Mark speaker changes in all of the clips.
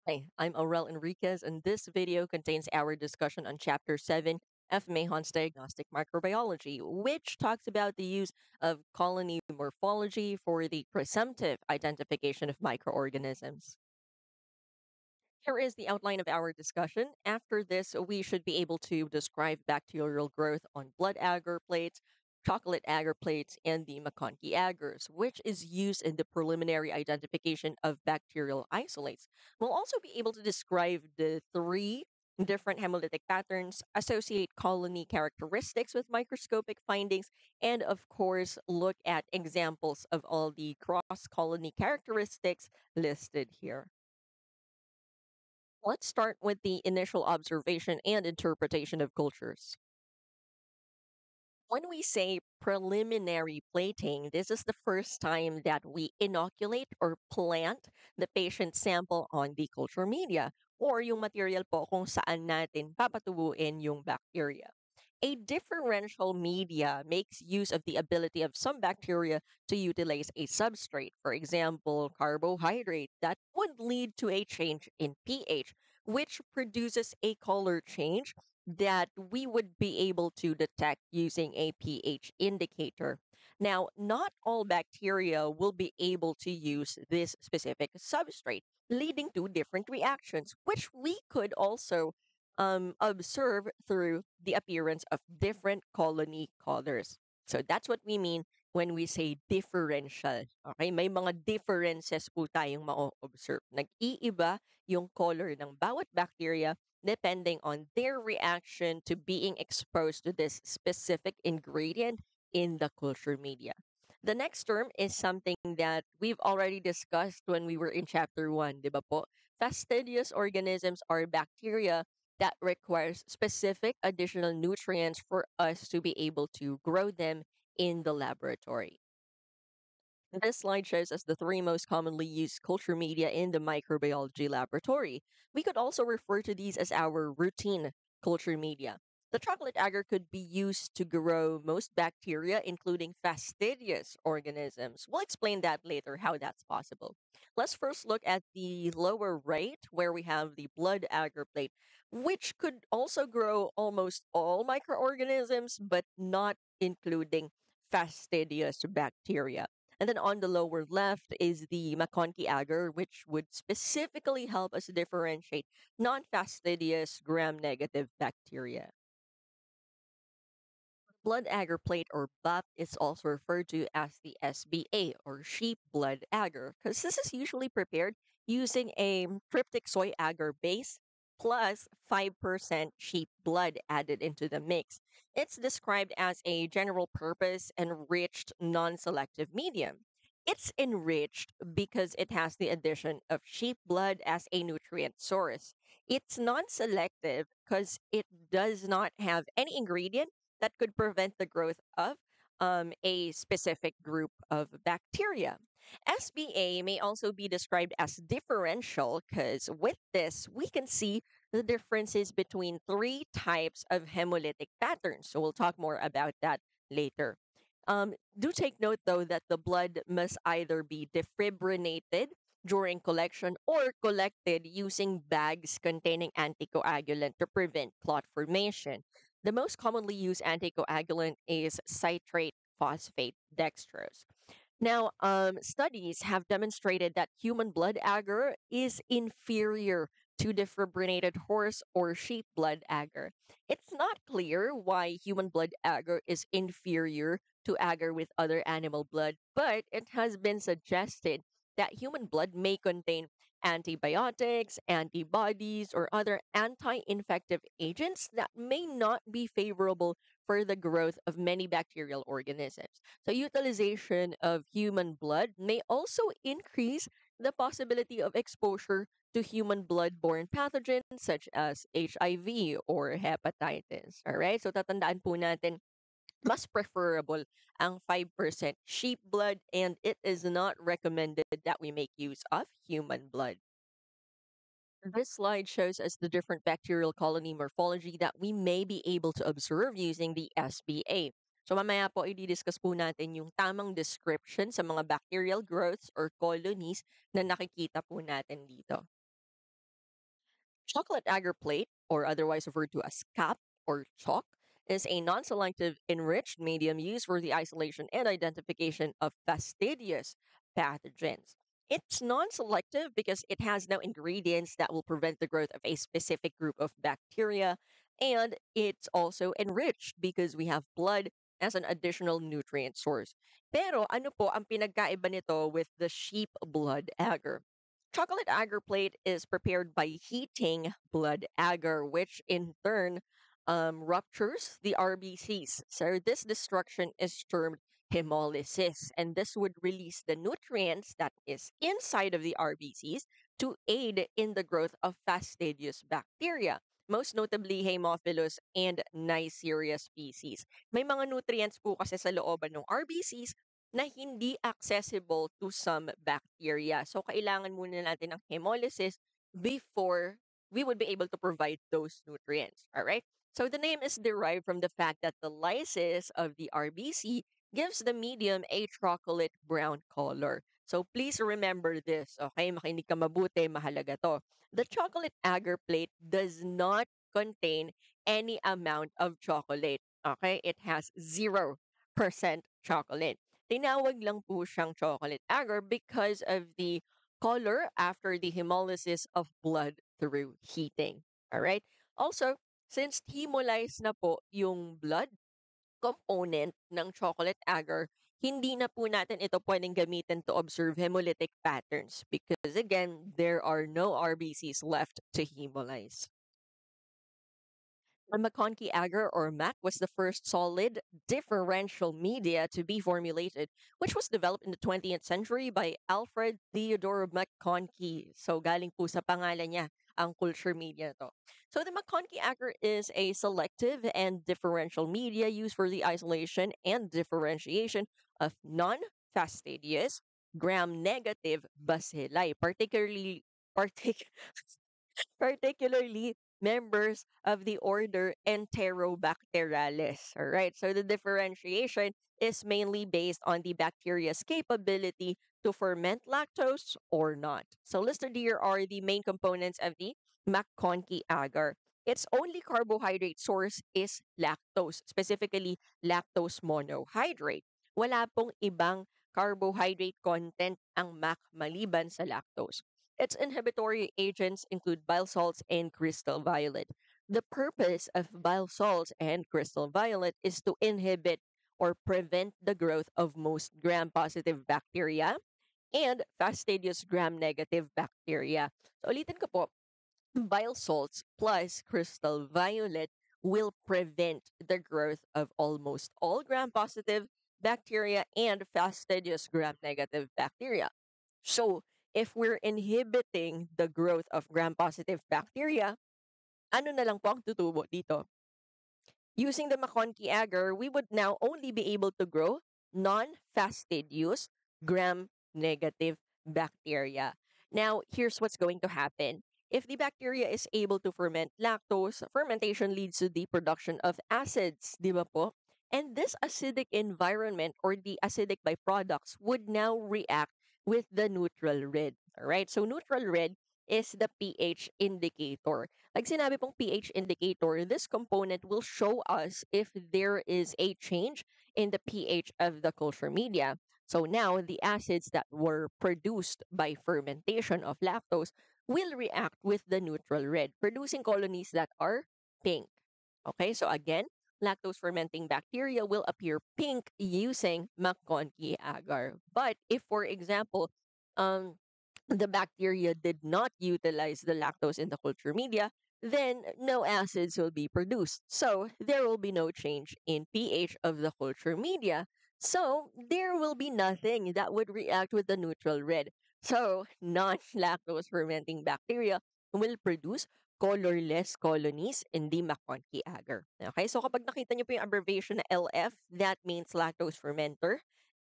Speaker 1: Hi, I'm Aurel Enriquez, and this video contains our discussion on Chapter 7 F. Mahon's Diagnostic Microbiology, which talks about the use of colony morphology for the presumptive identification of microorganisms. Here is the outline of our discussion. After this, we should be able to describe bacterial growth on blood agar plates, chocolate agar plates, and the McConkey agars, which is used in the preliminary identification of bacterial isolates. We'll also be able to describe the three different hemolytic patterns, associate colony characteristics with microscopic findings, and of course, look at examples of all the cross colony characteristics listed here. Let's start with the initial observation and interpretation of cultures. When we say preliminary plating, this is the first time that we inoculate or plant the patient sample on the culture media or yung material po kung saan natin papatubuin yung bacteria. A differential media makes use of the ability of some bacteria to utilize a substrate, for example, carbohydrate, that would lead to a change in pH, which produces a color change that we would be able to detect using a pH indicator. Now, not all bacteria will be able to use this specific substrate, leading to different reactions, which we could also observe through the appearance of different colony colors. So that's what we mean when we say differential. Okay, may mga differences po tayong ma-observe. Nag-iiba yung color ng bawat bacteria depending on their reaction to being exposed to this specific ingredient in the culture media. The next term is something that we've already discussed when we were in chapter 1, di ba po? Fastidious organisms are bacteria that requires specific additional nutrients for us to be able to grow them in the laboratory. This slide shows us the three most commonly used culture media in the microbiology laboratory. We could also refer to these as our routine culture media. The chocolate agar could be used to grow most bacteria, including fastidious organisms. We'll explain that later, how that's possible. Let's first look at the lower right, where we have the blood agar plate, which could also grow almost all microorganisms, but not including fastidious bacteria. And then on the lower left is the McConkey agar, which would specifically help us differentiate non fastidious gram negative bacteria. Blood agar plate or BAP is also referred to as the SBA or sheep blood agar because this is usually prepared using a tryptic soy agar base plus 5% sheep blood added into the mix. It's described as a general purpose enriched non selective medium. It's enriched because it has the addition of sheep blood as a nutrient source. It's non selective because it does not have any ingredient that could prevent the growth of a specific group of bacteria. SBA may also be described as differential because with this, we can see the differences between three types of hemolytic patterns. So we'll talk more about that later. Do take note, though, that the blood must either be defibrinated during collection or collected using bags containing anticoagulant to prevent clot formation. The most commonly used anticoagulant is citrate phosphate dextrose. Now, studies have demonstrated that human blood agar is inferior to defibrinated horse or sheep blood agar. It's not clear why human blood agar is inferior to agar with other animal blood, but it has been suggested that human blood may contain antibiotics, antibodies, or other anti infective agents that may not be favorable for the growth of many bacterial organisms. So, utilization of human blood may also increase the possibility of exposure to human blood-borne pathogens such as HIV or hepatitis. All right? So, tatandaan po natin, mas preferable ang 5% sheep blood, and it is not recommended that we make use of human blood. This slide shows us the different bacterial colony morphology that we may be able to observe using the SBA. So mamaya po i-discuss po natin yung tamang description sa mga bacterial growths or colonies na nakikita po natin dito. Chocolate agar plate, or otherwise referred to as CAP or chalk, is a non selective enriched medium used for the isolation and identification of fastidious pathogens. It's non selective because it has no ingredients that will prevent the growth of a specific group of bacteria. And it's also enriched because we have blood as an additional nutrient source. Pero ano po ang pinagkaiba nito with the sheep blood agar? Chocolate agar plate is prepared by heating blood agar, which in turn ruptures the RBCs. So this destruction is termed hemolysis, and this would release the nutrients that is inside of the RBCs to aid in the growth of fastidious bacteria, most notably Haemophilus and Neisseria species. May mga nutrients po kasi sa looban ng RBCs na hindi accessible to some bacteria. So, kailangan muna natin ng hemolysis before we would be able to provide those nutrients. All right? So, the name is derived from the fact that the lysis of the RBC gives the medium a chocolate brown color. So, please remember this, okay? Makinig ka mabuti, mahalaga to. The chocolate agar plate does not contain any amount of chocolate. Okay? It has 0% chocolate. Tinawag lang po siyang chocolate agar because of the color after the hemolysis of blood through heating. All right? Also, since hemolyzed na po yung blood component ng chocolate agar, hindi na po natin ito pwedeng gamitin to observe hemolytic patterns because again, there are no RBCs left to hemolyze. The McConkey agar or MAC was the first solid differential media to be formulated, which was developed in the 20th century by Alfred Theodore McConkey. So galing po sa pangalan niya ang culture media to. So the McConkey agar is a selective and differential media used for the isolation and differentiation of non-fastidious gram-negative bacilli, particularly members of the order Enterobacterialis. All right, so the differentiation is mainly based on the bacteria's capability to ferment lactose or not. So listed here are the main components of the McConkey agar. Its only carbohydrate source is lactose, specifically lactose monohydrate. Wala pong ibang carbohydrate content ang MAC maliban sa lactose. Its inhibitory agents include bile salts and crystal violet. The purpose of bile salts and crystal violet is to inhibit or prevent the growth of most gram-positive bacteria and fastidious gram-negative bacteria. So ulitin ko po, bile salts plus crystal violet will prevent the growth of almost all gram-positive bacteria and fastidious gram-negative bacteria. So, if we're inhibiting the growth of gram-positive bacteria, ano na lang po ang tutubo dito? Using the McConkey agar, we would now only be able to grow non-fastidious gram-negative bacteria. Now, here's what's going to happen. If the bacteria is able to ferment lactose, fermentation leads to the production of acids, di ba po? And this acidic environment or the acidic byproducts would now react with the neutral red. All right? So neutral red is the pH indicator. Like sinabi pong pH indicator, this component will show us if there is a change in the pH of the culture media. So now the acids that were produced by fermentation of lactose will react with the neutral red, producing colonies that are pink. Okay, so again, lactose fermenting bacteria will appear pink using McConkey agar. But if, for example, um, the bacteria did not utilize the lactose in the culture media, then no acids will be produced. So there will be no change in pH of the culture media. So there will be nothing that would react with the neutral red. So non-lactose fermenting bacteria will produce colorless colonies in the McConkey agar. Okay, so kapag nakita niyo po yung abbreviation na LF, that means lactose fermenter.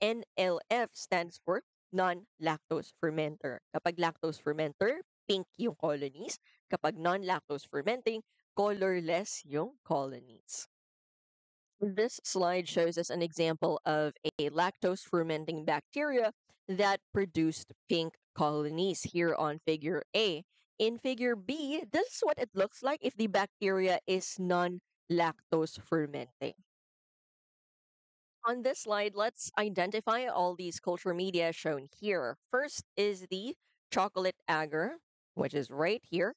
Speaker 1: NLF stands for non-lactose fermenter. Kapag lactose fermenter, pink yung colonies. Kapag non-lactose fermenting, colorless yung colonies. This slide shows us an example of a lactose fermenting bacteria that produced pink colonies here on figure A. In figure B, this is what it looks like if the bacteria is non-lactose fermenting. On this slide, let's identify all these culture media shown here. First is the chocolate agar, which is right here.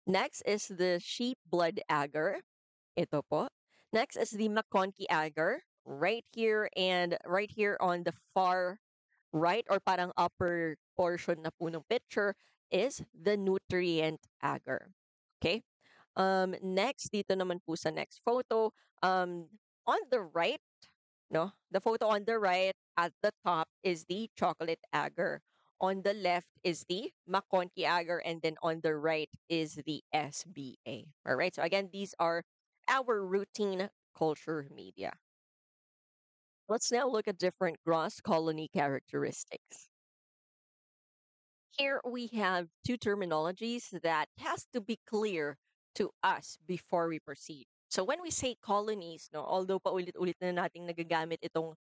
Speaker 1: Next is the sheep blood agar. Ito po. Next is the McConkey agar, right here and right here on the far right or parang upper portion na po ng picture is the nutrient agar. Okay? Next, dito naman po sa next photo, on the right, no? The photo on the right at the top is the chocolate agar. On the left is the McConkey agar, and then on the right is the SBA. All right. So again, these are our routine culture media. Let's now look at different gross colony characteristics. Here we have two terminologies that has to be clear to us before we proceed. So when we say colonies, no, although paulit-ulit na nating nagagamit itong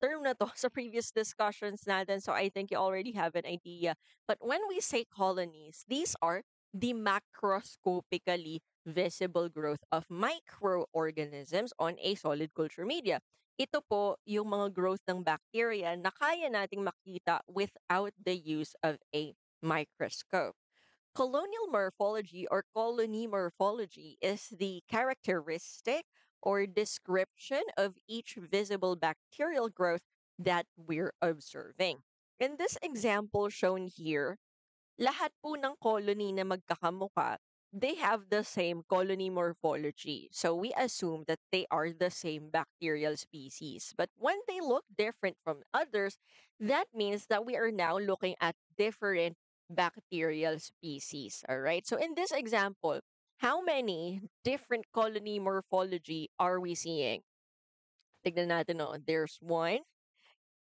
Speaker 1: term na to sa previous discussions natin, so I think you already have an idea. But when we say colonies, these are the macroscopically visible growth of microorganisms on a solid culture media. Ito po yung mga growth ng bacteria na kaya nating makita without the use of a microscope. Colonial morphology or colony morphology is the characteristic or description of each visible bacterial growth that we're observing. In this example shown here, lahat po ng colony na magkakamuka, they have the same colony morphology. So we assume that they are the same bacterial species. But when they look different from others, that means that we are now looking at different bacterial species. All right. So in this example, how many different colony morphology are we seeing? Tignan natin, no? There's one,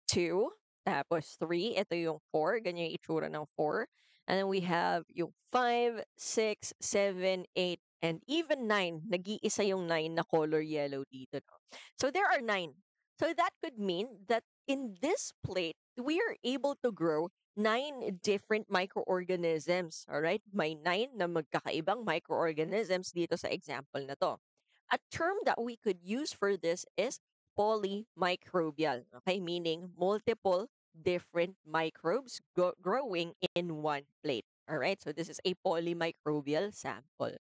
Speaker 1: two, tapos three. Ito yung four. Ganyan yung itsura ng four. And then we have yung five, six, seven, eight, and even nine. Nag-iisa yung nine na color yellow dito. No? So there are nine. So that could mean that in this plate, we are able to grow nine different microorganisms. Alright? May nine na magkakaibang microorganisms dito sa example na to. A term that we could use for this is polymicrobial, okay? Meaning multiple different microbes growing in one plate. All right, so this is a polymicrobial sample.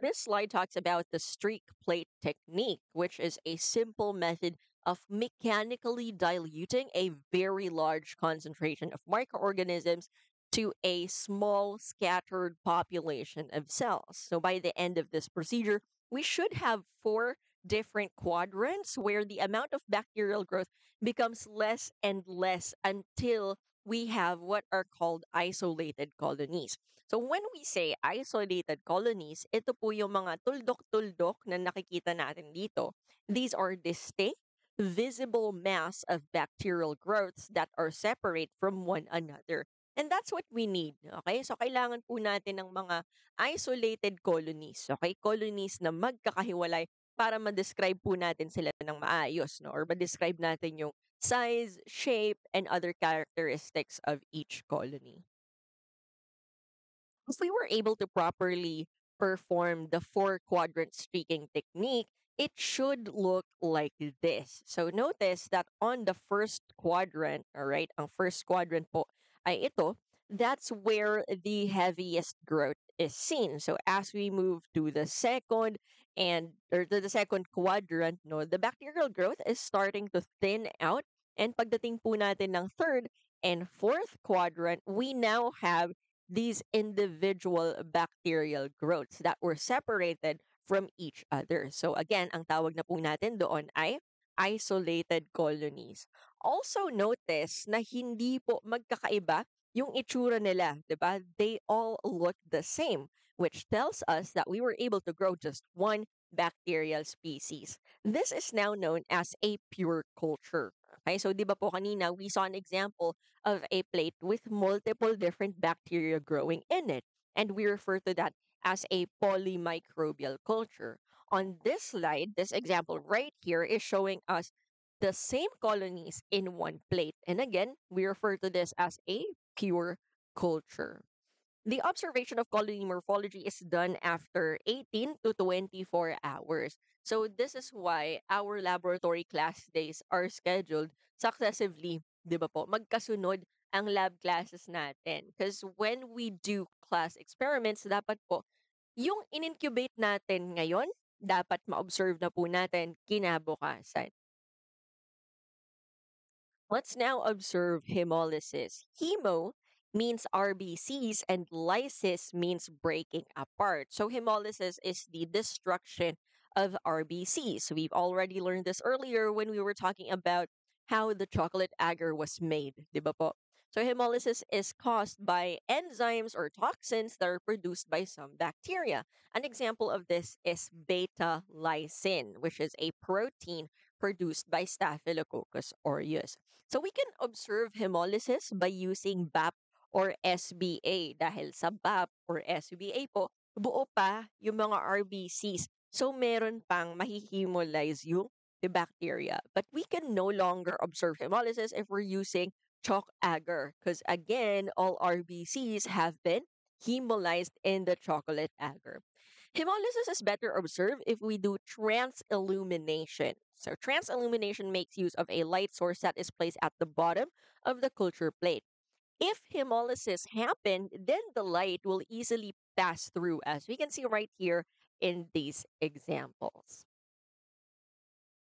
Speaker 1: This slide talks about the streak plate technique, which is a simple method of mechanically diluting a very large concentration of microorganisms to a small scattered population of cells. So by the end of this procedure, we should have four different quadrants where the amount of bacterial growth becomes less and less until we have what are called isolated colonies. So when we say isolated colonies, ito po yung mga tuldok-tuldok na nakikita natin dito. These are distinct, visible mass of bacterial growths that are separate from one another. And that's what we need, okay? So kailangan po natin ng mga isolated colonies, okay? Colonies na magkakahiwalay para ma-describe po natin sila ng maayos, no? Or ma-describe natin yung size, shape, and other characteristics of each colony. If we were able to properly perform the four quadrant streaking technique, it should look like this. So notice that on the first quadrant, all right, ang first quadrant po ay ito, that's where the heaviest growth is seen. So as we move to the second or to the second quadrant, no, the bacterial growth is starting to thin out. And pagdating po natin ng third and fourth quadrant, we now have these individual bacterial growths that were separated from each other. So again, ang tawag na po natin doon ay isolated colonies. Also notice na hindi po magkakaiba yung itsura nila, 'di ba? They all look the same, which tells us that we were able to grow just one bacterial species. This is now known as a pure culture. Okay, so di ba po kanina we saw an example of a plate with multiple different bacteria growing in it. And we refer to that as a polymicrobial culture. On this slide, this example right here is showing us the same colonies in one plate. And again, we refer to this as a pure culture. The observation of colony morphology is done after 18 to 24 hours. So this is why our laboratory class days are scheduled successively, 'di ba po? Magkasunod ang lab classes natin. Because when we do class experiments, dapat po, yung in-incubate natin ngayon, dapat ma-observe na po natin kinabukasan. Let's now observe hemolysis. Hemo means RBCs and lysis means breaking apart. So hemolysis is the destruction of RBCs. We've already learned this earlier when we were talking about how the chocolate agar was made, di ba po? So hemolysis is caused by enzymes or toxins that are produced by some bacteria. An example of this is beta lysine, which is a protein produced by Staphylococcus aureus. So we can observe hemolysis by using BAP or SBA dahil sa BAP or SBA po, buo pa yung mga RBCs. So meron pang mahihemolize yung the bacteria. But we can no longer observe hemolysis if we're using chalk agar because again, all RBCs have been hemolyzed in the chocolate agar. Hemolysis is better observed if we do transillumination. So, transillumination makes use of a light source that is placed at the bottom of the culture plate. If hemolysis happened, then the light will easily pass through, as we can see right here in these examples.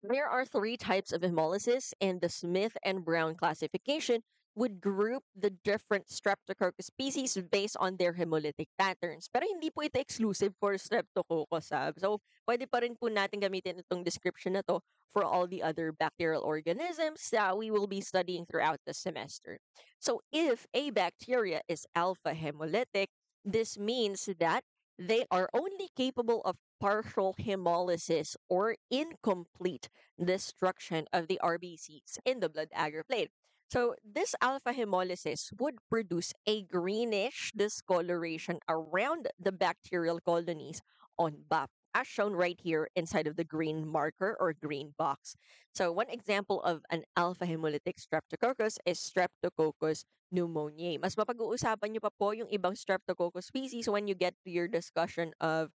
Speaker 1: There are three types of hemolysis, and the Smith and Brown classification would group the different Streptococcus species based on their hemolytic patterns. Pero hindi po ito exclusive for Streptococcus. So, pwede pa rin po natin gamitin itong description na to for all the other bacterial organisms that we will be studying throughout the semester. So, if a bacteria is alpha hemolytic, this means that they are only capable of partial hemolysis or incomplete destruction of the RBCs in the blood agar plate. So, this alpha hemolysis would produce a greenish discoloration around the bacterial colonies on BAP, as shown right here inside of the green marker or green box. So, one example of an alpha hemolytic streptococcus is Streptococcus pneumoniae. Mas mapag-uusapan nyo pa po yung ibang Streptococcus species when you get to your discussion of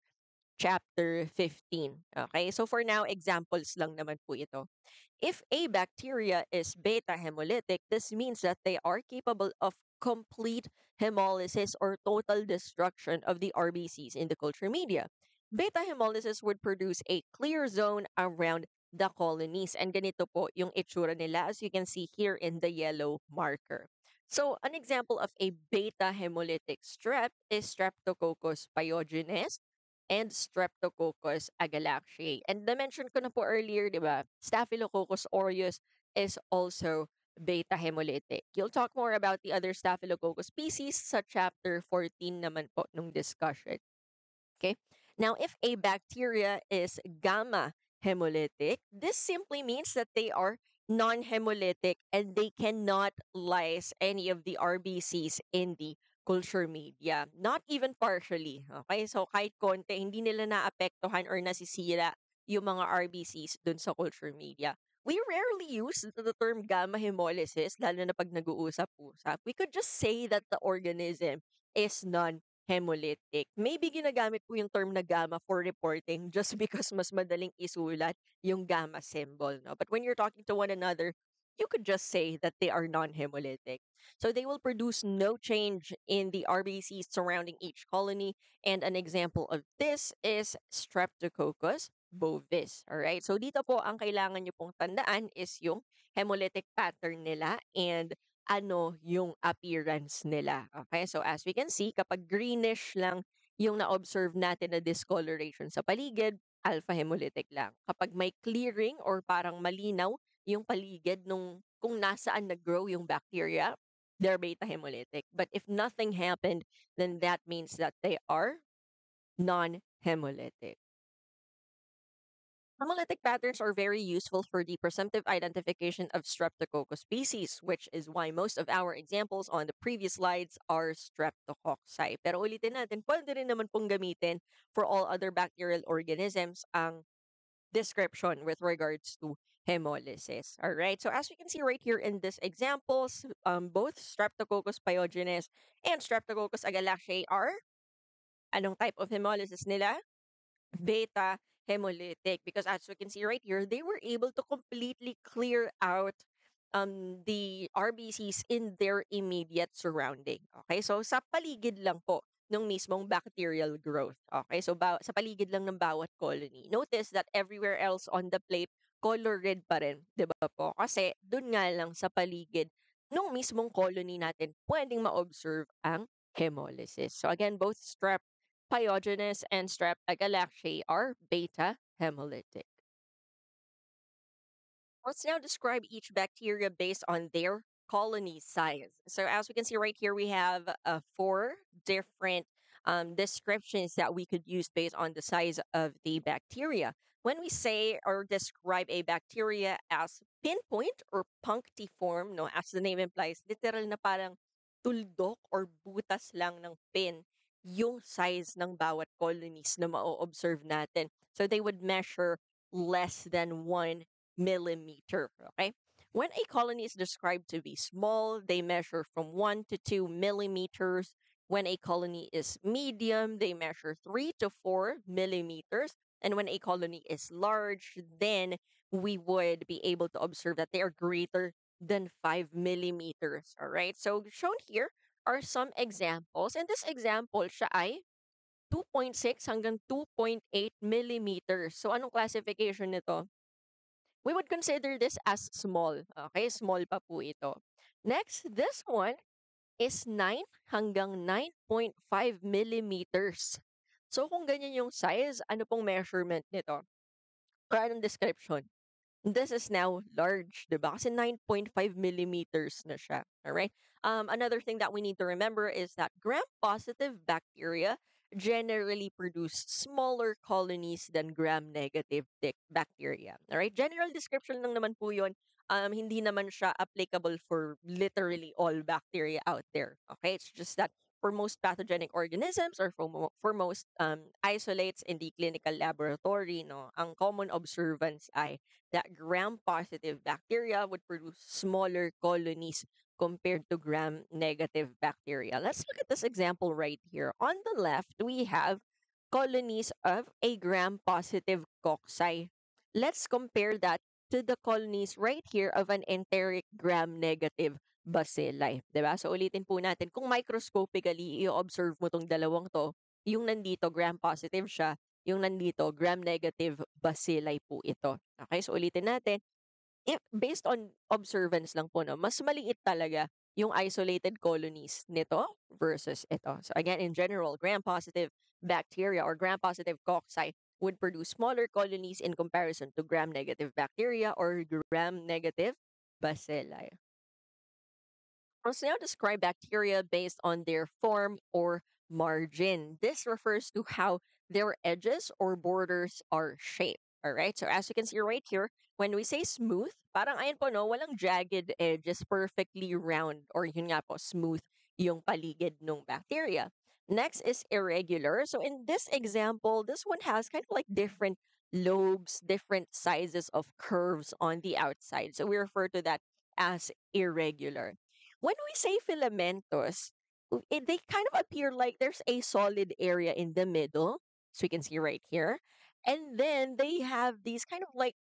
Speaker 1: chapter 15. Okay, so for now, examples lang naman po ito. If a bacteria is beta hemolytic, this means that they are capable of complete hemolysis or total destruction of the RBCs in the culture media. Beta hemolysis would produce a clear zone around the colonies. And ganito po yung itsura nila as you can see here in the yellow marker. So, an example of a beta hemolytic strep is Streptococcus pyogenes and Streptococcus agalactiae. And na-mention ko na po earlier, di ba? Staphylococcus aureus is also beta hemolytic. You'll talk more about the other Staphylococcus species sa chapter 14 naman po nung discussion. Okay. Now, if a bacteria is gamma hemolytic, this simply means that they are non-hemolytic and they cannot lyse any of the RBCs in the culture media. Not even partially. Okay? So, kahit konti, hindi nila naapektuhan or nasisira yung mga RBCs dun sa culture media. We rarely use the term gamma hemolysis, lalo na pag nag-uusap-usap. We could just say that the organism is non hemolytic. Maybe ginagamit po yung term na gamma for reporting just because mas madaling isulat yung gamma symbol, no? But when you're talking to one another, you could just say that they are non-hemolytic. So they will produce no change in the RBCs surrounding each colony. And an example of this is Streptococcus bovis. All right. So dito po ang kailangan nyo pong tandaan is yung hemolytic pattern nila and ano yung appearance nila. Okay? So as we can see, kapag greenish lang yung na-observe natin na discoloration sa paligid, alpha hemolytic lang. Kapag may clearing or parang malinaw yung paligid nung kung nasaan nag-grow yung bacteria, they're beta hemolytic. But if nothing happened, then that means that they are non-hemolytic. Hemolytic patterns are very useful for the presumptive identification of Streptococcus species, which is why most of our examples on the previous slides are Streptococci. Pero ulitin natin, pwede rin naman pong gamitin for all other bacterial organisms ang description with regards to hemolysis. All right. So as we can see right here in this examples, both Streptococcus pyogenes and Streptococcus agalactiae are anong type of hemolysis nila? Beta hemolytic, because as we can see right here, they were able to completely clear out the RBCs in their immediate surrounding. Okay, so sa paligid lang po ng mismong bacterial growth. Okay, so sa paligid lang ng bawat colony. Notice that everywhere else on the plate, color red pa rin, di ba po? Kasi dun nga lang sa paligid nung mismong colony natin pwedeng ma-observe ang hemolysis. So again, both strep pyogenes and strep agalactiae are beta hemolytic. Let's now describe each bacteria based on their colony size. So as we can see right here, we have four different descriptions that we could use based on the size of the bacteria. When we say or describe a bacteria as pinpoint or punctiform, no, as the name implies, literal na parang tuldok or butas lang ng pin yung size ng bawat colonies na ma-observe natin. So they would measure less than 1 millimeter. Okay. When a colony is described to be small, they measure from 1 to 2 millimeters. When a colony is medium, they measure 3 to 4 millimeters. And when a colony is large, then we would be able to observe that they are greater than 5 millimeters. All right. So shown here are some examples. And this example, siya ay 2.6 hanggang 2.8 millimeters. So anong classification nito? We would consider this as small. Okay, small pa po ito. Next, this one is 9 hanggang 9.5 millimeters. So kung ganyan yung size, ano pong measurement nito? Or anong description? This is now large, diba? Kasi 9.5 millimeters na siya. All right. Another thing that we need to remember is that gram-positive bacteria generally produce smaller colonies than gram-negative bacteria. All right. General description lang naman po yun. Hindi naman siya applicable for literally all bacteria out there. Okay. It's just that for most pathogenic organisms or for most isolates in the clinical laboratory, no, ang common observance ay that gram-positive bacteria would produce smaller colonies compared to gram-negative bacteria. Let's look at this example right here. On the left, we have colonies of a gram-positive cocci. Let's compare that to the colonies right here of an enteric gram-negative bacilli. Diba? So ulitin po natin, kung microscopically i-observe mo tong dalawang to, yung nandito gram-positive siya, yung nandito, gram-negative bacilli po ito. Okay, so ulitin natin. If, based on observance lang po, no, mas maliit talaga yung isolated colonies nito versus ito. So again, in general, gram-positive bacteria or gram-positive cocci would produce smaller colonies in comparison to gram-negative bacteria or gram-negative bacilli. Let's now describe bacteria based on their form or margin. This refers to how their edges or borders are shaped. All right. So as you can see right here, when we say smooth, parang ayan po no, walang jagged edges, perfectly round or yun nga po, smooth yung paligid ng bacteria. Next is irregular. So in this example, this one has kind of like different lobes, different sizes of curves on the outside. So we refer to that as irregular. When we say filamentous, they kind of appear like there's a solid area in the middle. So you can see right here. And then they have these kind of like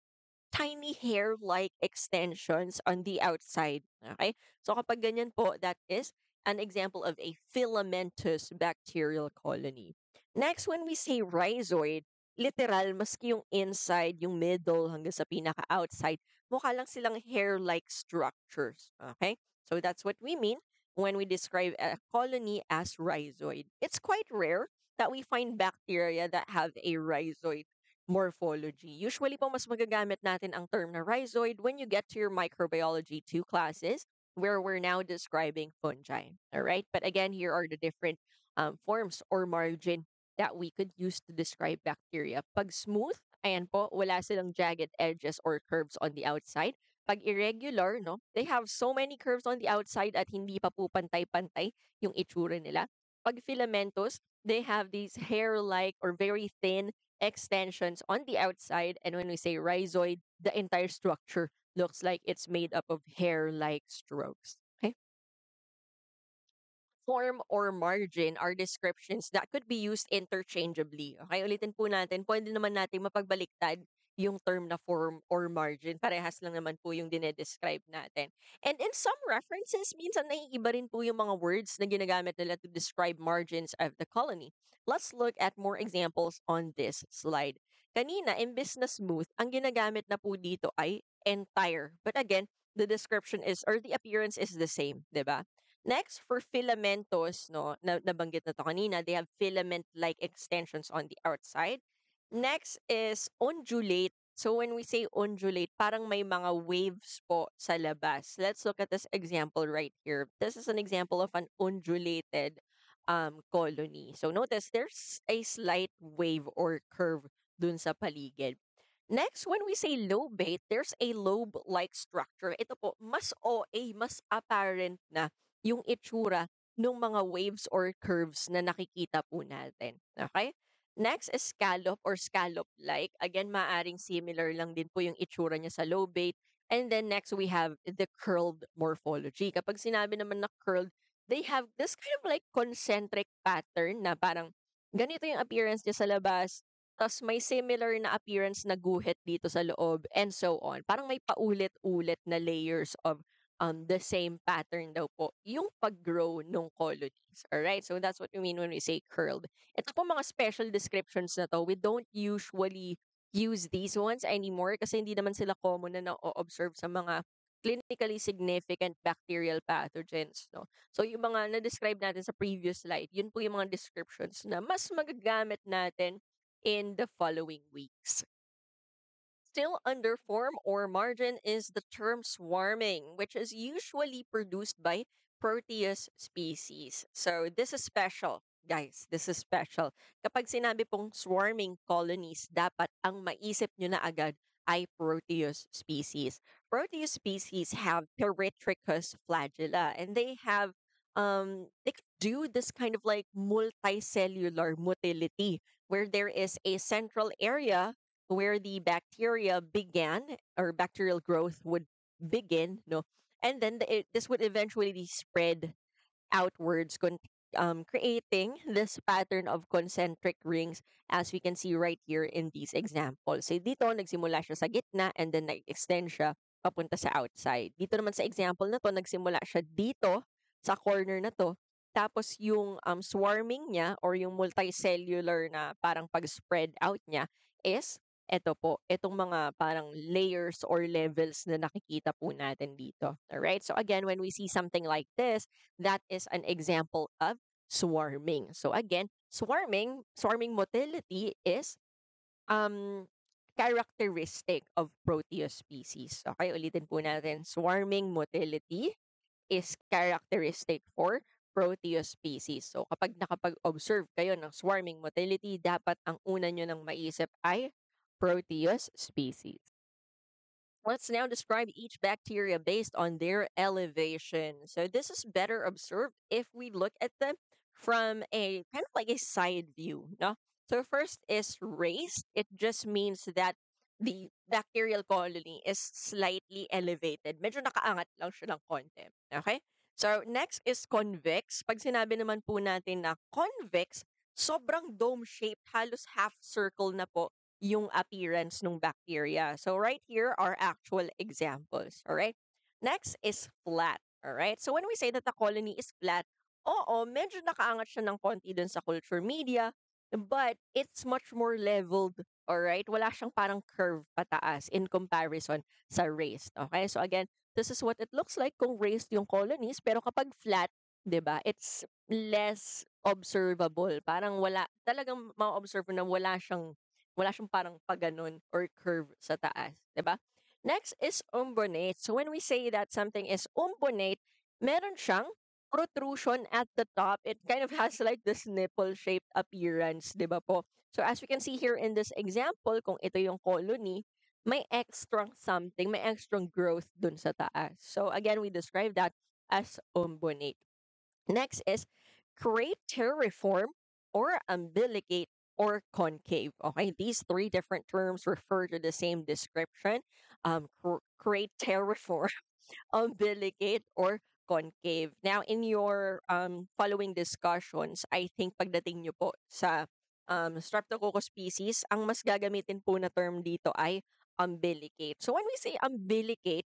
Speaker 1: tiny hair-like extensions on the outside. Okay? So kapag ganyan po, that is an example of a filamentous bacterial colony. Next, when we say rhizoid, literal, maski yung inside, yung middle, hanggang sa pinaka-outside, mukha lang silang hair-like structures. Okay? So that's what we mean when we describe a colony as rhizoid. It's quite rare that we find bacteria that have a rhizoid morphology. Usually po, mas magagamit natin ang term na rhizoid when you get to your microbiology 2 classes where we're now describing fungi. All right? But again, here are the different forms or margin that we could use to describe bacteria. Pag smooth, ayan po, wala silang jagged edges or curves on the outside. Pag irregular, no, they have so many curves on the outside at hindi pa po pantay-pantay yung itsura nila. Pag filamentous, they have these hair-like or very thin extensions on the outside. And when we say rhizoid, the entire structure looks like it's made up of hair-like strokes. Okay? Form or margin are descriptions that could be used interchangeably. Okay, ulitin po natin, pwede naman natin mapagbaliktad yung term na form or margin. Parehas lang naman po yung dinedescribe natin. And in some references, minsan naiiba rin po yung mga words na ginagamit nila to describe margins of the colony. Let's look at more examples on this slide. Kanina, imbes na smooth, ang ginagamit na po dito ay entire. But again, the description is, or the appearance is the same, di ba? Next, for filamentos, no, nabanggit na to kanina, they have filament-like extensions on the outside. Next is undulate. So when we say undulate, parang may mga waves po sa labas. Let's look at this example right here. This is an example of an undulated colony. So notice there's a slight wave or curve dun sa paligid. Next, when we say lobate, there's a lobe-like structure. Ito po, mas OA, mas apparent na yung itsura ng mga waves or curves na nakikita po natin. Okay? Next is scallop or scallop-like. Again, maaring similar lang din po yung itsura niya sa lobate. And then next, we have the curled morphology. Kapag sinabi naman na curled, they have this kind of like concentric pattern na parang ganito yung appearance niya sa labas, tas may similar na appearance na guhit dito sa loob, and so on. Parang may paulit-ulit na layers of the same pattern daw po yung pag-grow ng colonies. Alright? So that's what we mean when we say curled. Ito po mga special descriptions na to, we don't usually use these ones anymore kasi hindi naman sila common na na-observe sa mga clinically significant bacterial pathogens. No? So yung mga na-describe natin sa previous slide, yun po yung mga descriptions na mas magagamit natin in the following weeks. Still under form or margin is the term swarming, which is usually produced by Proteus species. So this is special, guys. This is special. Kapag sinabi pong swarming colonies, dapat ang maisip nyo na agad ay Proteus species. Proteus species have Peritricus flagella, and they could do this kind of like multicellular motility where there is a central area where the bacteria began or bacterial growth would begin, no, and then this would eventually be spread outwards, creating this pattern of concentric rings as we can see right here in these examples. So dito, nagsimula siya sa gitna and then nag-extend siya papunta sa outside. Dito naman sa example na to, nagsimula siya dito sa corner na to. Tapos yung swarming niya or yung multicellular na parang pag-spread out niya is eto po, itong mga parang layers or levels na nakikita po natin dito. Alright? So again, when we see something like this, that is an example of swarming. So again, swarming motility is um characteristic of Proteus species. Okay, ulitin po natin. Swarming motility is characteristic for Proteus species. So kapag nakapag-observe kayo ng swarming motility, dapat ang una nyo nang maisip ay Proteus species. Let's now describe each bacteria based on their elevation. So this is better observed if we look at them from a kind of like a side view. No? So first is raised. It just means that the bacterial colony is slightly elevated. Medyo nakaangat lang siya ng konti. Okay? So next is convex. Pag sinabi naman po natin na convex, sobrang dome-shaped, halos half circle na po yung appearance ng bacteria. So right here are actual examples, all right? Next is flat, all right? So when we say that the colony is flat, oo, medyo nakaangat siya ng konti dun sa culture media, but it's much more leveled, all right? Wala siyang parang curve pataas in comparison sa raised, okay? So again, this is what it looks like kung raised yung colonies, pero kapag flat, 'di ba? It's less observable. Parang wala talagang ma-observe na wala siyang parang paganon or curve sa taas, 'di ba? Next is umbonate. So when we say that something is umbonate, meron siyang protrusion at the top. It kind of has like this nipple-shaped appearance, 'di ba po? So as we can see here in this example, kung ito yung colony, may extra something, may extra growth dun sa taas. So again, we describe that as umbonate. Next is crateriform or umbilicate. or concave. Okay, these three different terms refer to the same description. Create terraform, umbilicate, or concave. Now, in your following discussions, I think pagdating nyo po sa Streptococcus species, ang mas gagamitin po na term dito ay umbilicate. So, when we say umbilicate,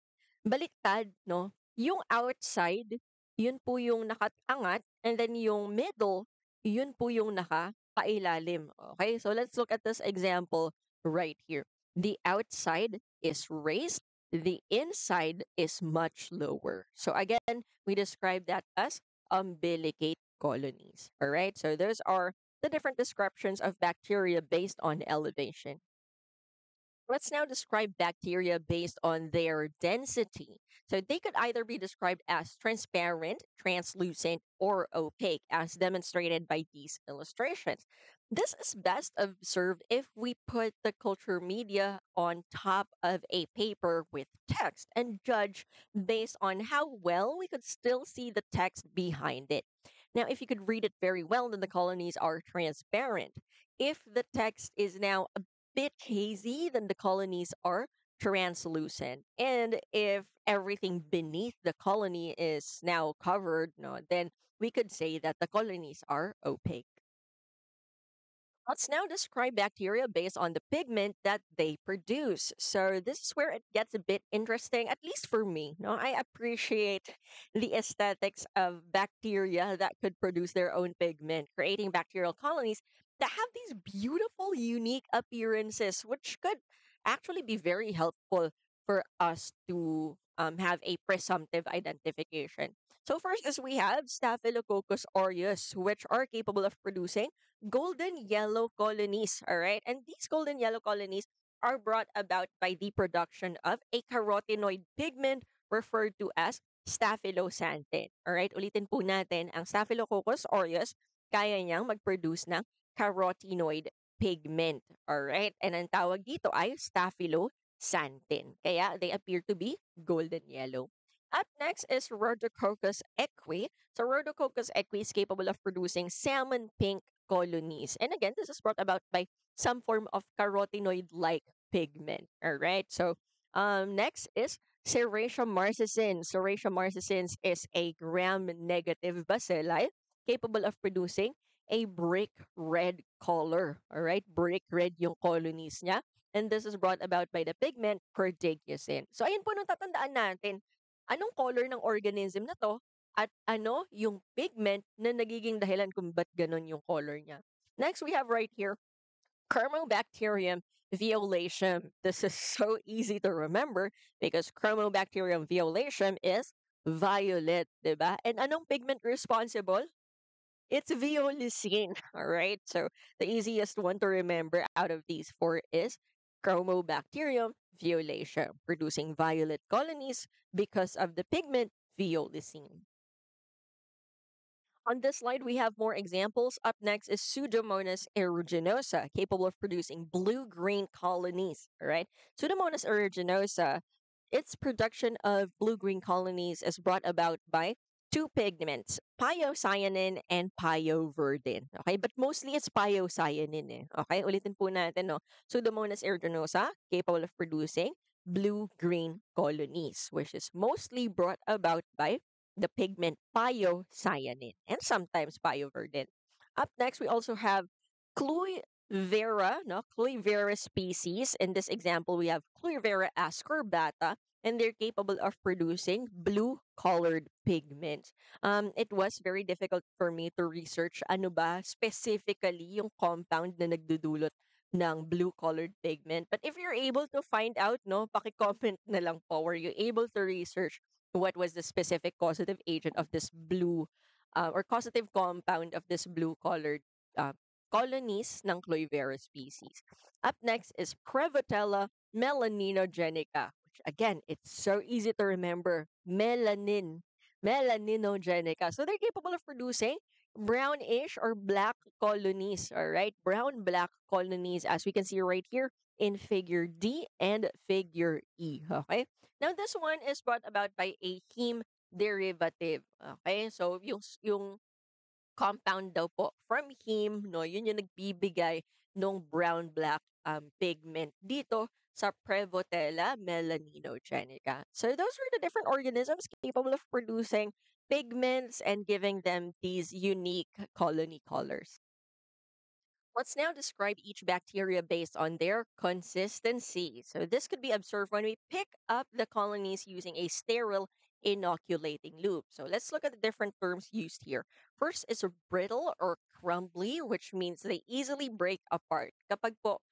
Speaker 1: baliktad, no? Yung outside, yun po yung nakaangat, and then yung middle, yun po yung nakapailalim. Okay? So let's look at this example right here. The outside is raised, the inside is much lower. So again, we describe that as umbilicate colonies. All right? So those are the different descriptions of bacteria based on elevation. Let's now describe bacteria based on their density. So they could either be described as transparent, translucent, or opaque, as demonstrated by these illustrations. This is best observed if we put the culture media on top of a paper with text and judge based on how well we could still see the text behind it. Now, if you could read it very well, then the colonies are transparent. If the text is now bit hazy, then the colonies are translucent. And if everything beneath the colony is now covered, no, then we could say that the colonies are opaque. Let's now describe bacteria based on the pigment that they produce. So this is where it gets a bit interesting, at least for me. No, I appreciate the aesthetics of bacteria that could produce their own pigment, creating bacterial colonies that have these beautiful, unique appearances, which could actually be very helpful for us to have a presumptive identification. So first is we have Staphylococcus aureus, which are capable of producing golden yellow colonies, all right? And these golden yellow colonies are brought about by the production of a carotenoid pigment referred to as staphyloxanthin. All right, ulitin po natin, ang Staphylococcus aureus, kaya niyang mag-produce ng carotenoid pigment. All right, and ang tawag dito ay staphyloxanthin. Kaya they appear to be golden yellow. Up next is Rhodococcus equi. So Rhodococcus equi is capable of producing salmon pink colonies. And again, this is brought about by some form of carotenoid-like pigment. All right. So next is Serratia marcescens. Serratia marcescens is a gram-negative bacilli capable of producing a brick red color. All right. Brick red yung colonies niya. And this is brought about by the pigment protegiusin. So ayun po nung tatandaan natin, anong color ng organism na to at ano yung pigment na nagiging dahilan kung ba't ganun yung color niya. Next, we have right here, Chromobacterium violacum. This is so easy to remember because Chromobacterium violacum is violet, diba? And anong pigment responsible? It's violacine, all right? So the easiest one to remember out of these four is Chromobacterium violacum, producing violet colonies because of the pigment violacine. On this slide, we have more examples. Up next is Pseudomonas aeruginosa, capable of producing blue-green colonies. All right, Pseudomonas aeruginosa, its production of blue-green colonies is brought about by two pigments, pyocyanin and pyoverdin. Okay, but mostly it's pyocyanin. Okay, ulitin po natin. No? Pseudomonas aeruginosa, capable of producing blue-green colonies, which is mostly brought about by the pigment pyocyanin and sometimes pyoverdin. Up next, we also have Cluivera, no, Cluivera species. In this example, we have Cluivera ascorbata, and they're capable of producing blue-colored pigments. It was very difficult for me to research ano ba specifically yung compound na nagdudulot ng blue-colored pigment. But if you're able to find out, no, paki-comment na lang po, were you able to research what was the specific causative agent of this blue or causative compound of this blue colored uh, colonies ng Cloivera species. Up next is Prevotella melaninogenica, which again, it's so easy to remember. Melaninogenica. So they're capable of producing brownish or black colonies, all right? Brown black colonies, as we can see right here in figure D and figure E, okay? Now, this one is brought about by a heme derivative. Okay? So, yung compound daw po from heme, no? Yun yung nagbibigay nung brown-black pigment dito sa Prevotella melaninogenica. So those are the different organisms capable of producing pigments and giving them these unique colony colors. Let's now describe each bacteria based on their consistency. So this could be observed when we pick up the colonies using a sterile inoculating loop. So let's look at the different terms used here. First is a brittle or crumbly, which means they easily break apart. Kapag po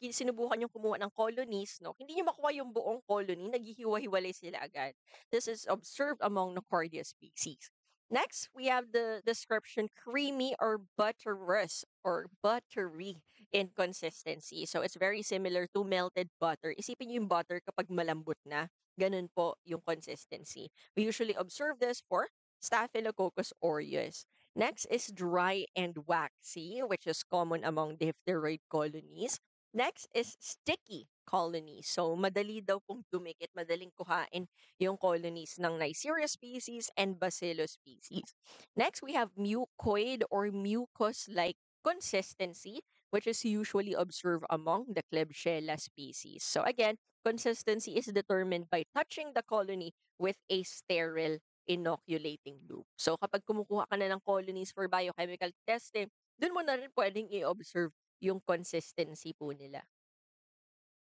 Speaker 1: sinubukan yung kumuha ng colonies, no, hindi nyo makuha yung buong colony, naghihiwa-hiwalay sila agad. This is observed among Nocardia species. Next, we have the description creamy or butterous or buttery in consistency. So it's very similar to melted butter. Isipin niyo yung butter kapag malambot na. Ganun po yung consistency. We usually observe this for Staphylococcus aureus. Next is dry and waxy, which is common among diphtheroid colonies. Next is sticky colonies. So madali daw pong dumikit, madaling kuhain yung colonies ng Neisseria species and Bacillus species. Next, we have mucoid or mucus-like consistency, which is usually observed among the Klebsiella species. So again, consistency is determined by touching the colony with a sterile inoculating loop. So kapag kumukuha ka na ng colonies for biochemical testing, dun mo na rin pwedeng i-observe yung consistency po nila.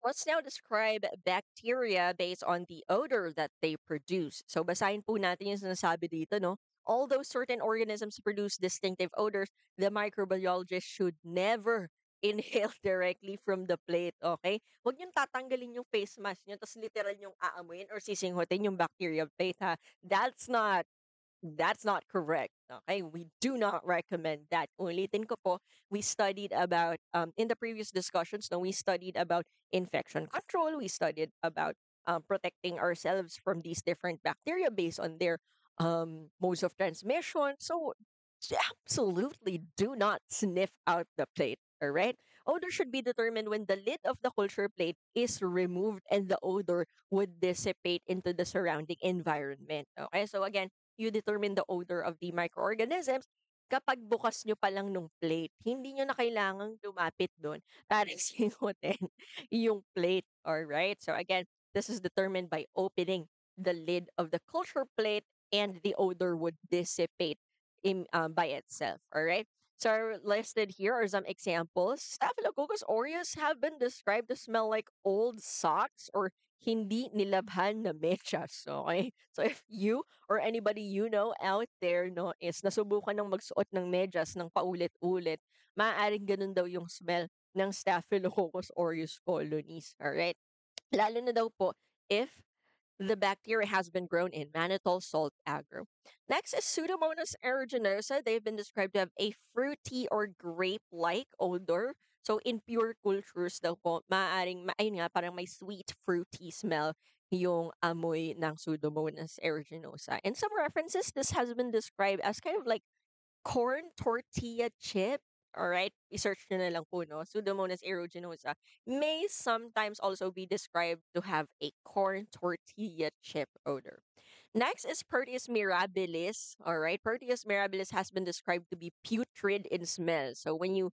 Speaker 1: Let's now describe bacteria based on the odor that they produce. So basahin po natin yung sinasabi dito, no? Although certain organisms produce distinctive odors, the microbiologist should never inhale directly from the plate, okay? Huwag niyong tatanggalin yung face mask niyo, tapos literal yung aamuin or sisinghutin yung bacteria plate, ha? That's not correct. Okay, we do not recommend that. Ulitin ko po, we studied about in the previous discussions. No, we studied about infection control. We studied about protecting ourselves from these different bacteria based on their modes of transmission. So absolutely do not sniff out the plate. All right. Odor should be determined when the lid of the culture plate is removed and the odor would dissipate into the surrounding environment. Okay. So again, you determine the odor of the microorganisms kapag bukas nyo pa lang nung plate. Hindi nyo na kailangang lumapit doon para singutin yung plate. Alright? So again, this is determined by opening the lid of the culture plate and the odor would dissipate by itself. Alright? So listed here are some examples. Staphylococcus aureus have been described to smell like old socks or hindi nilabhan na medyas. Okay? So if you or anybody you know out there, no, is nasubukan ng magsuot ng medyas ng paulit-ulit, maaaring ganun daw yung smell ng Staphylococcus aureus colonies. Alright? Lalo na daw po if the bacteria has been grown in mannitol salt agar. Next is Pseudomonas aeruginosa. They've been described to have a fruity or grape-like odor. So in pure cultures daw po, ayun nga, parang may sweet, fruity smell yung amoy ng Pseudomonas aeruginosa. In some references, this has been described as kind of like corn tortilla chip. All right, research nyo na lang po, no? Pseudomonas aeruginosa may sometimes also be described to have a corn tortilla chip odor. Next is Proteus mirabilis. All right, Proteus mirabilis has been described to be putrid in smell. So when you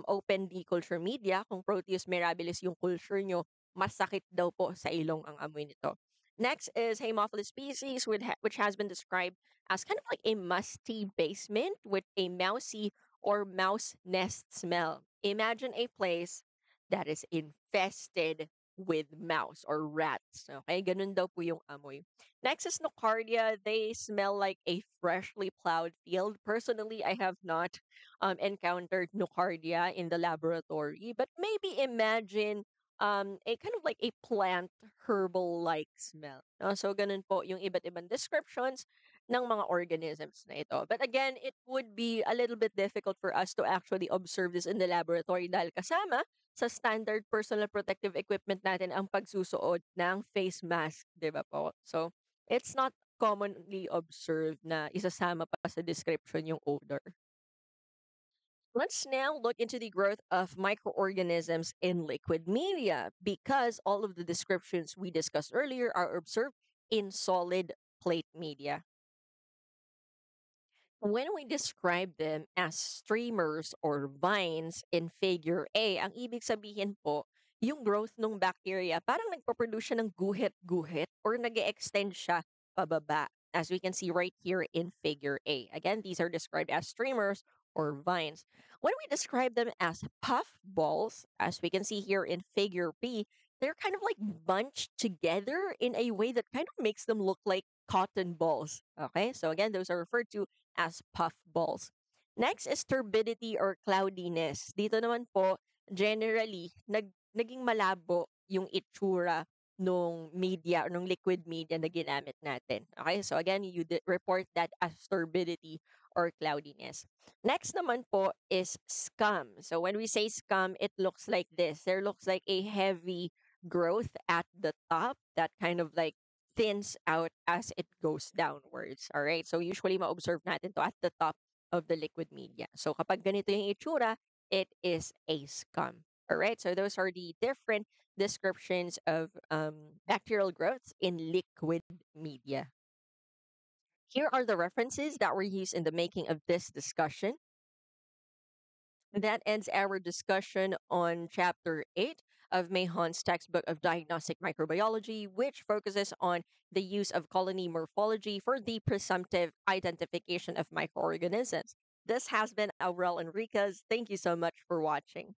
Speaker 1: open the culture media, kung Proteus mirabilis yung culture nyo, masakit daw po sa ilong ang amoy nito. Next is Haemophilus species, which has been described as kind of like a musty basement with a mousy or mouse nest smell. Imagine a place that is infested with mouse or rats. Okay, ganun daw po yung amoy. Next is Nocardia. They smell like a freshly plowed field. Personally, I have not encountered Nocardia in the laboratory, but maybe imagine a kind of like a plant herbal like smell. No? So ganun po yung iba't ibang descriptions ng mga organisms na ito. But again, it would be a little bit difficult for us to actually observe this in the laboratory dahil kasama sa standard personal protective equipment natin ang pagsusuot ng face mask, di ba po? So, it's not commonly observed na isasama pa sa description yung odor. Let's now look into the growth of microorganisms in liquid media because all of the descriptions we discussed earlier are observed in solid plate media. When we describe them as streamers or vines in figure A, ang ibig sabihin po, yung growth ng bacteria, parang nagpo-produce siya ng guhit-guhit or nag extend siya pababa, as we can see right here in figure A. Again, these are described as streamers or vines. When we describe them as puff balls, as we can see here in figure B, they're kind of like bunched together in a way that kind of makes them look like cotton balls. Okay, so again, those are referred to as puff balls. Next is turbidity or cloudiness. Dito naman po, generally, naging malabo yung itsura nung media or nung liquid media na ginamit natin. Okay, so again, you report that as turbidity or cloudiness. Next naman po is scum. So when we say scum, it looks like this. There looks like a heavy growth at the top that kind of like thins out as it goes downwards. All right? So usually ma-observe natin to at the top of the liquid media. So kapag ganito yung itsura, it is a scum. All right? So those are the different descriptions of bacterial growths in liquid media. Here are the references that were used in the making of this discussion. That ends our discussion on Chapter 8 of Mahon's textbook of Diagnostic Microbiology, which focuses on the use of colony morphology for the presumptive identification of microorganisms. This has been Aurel Enriquez. Thank you so much for watching.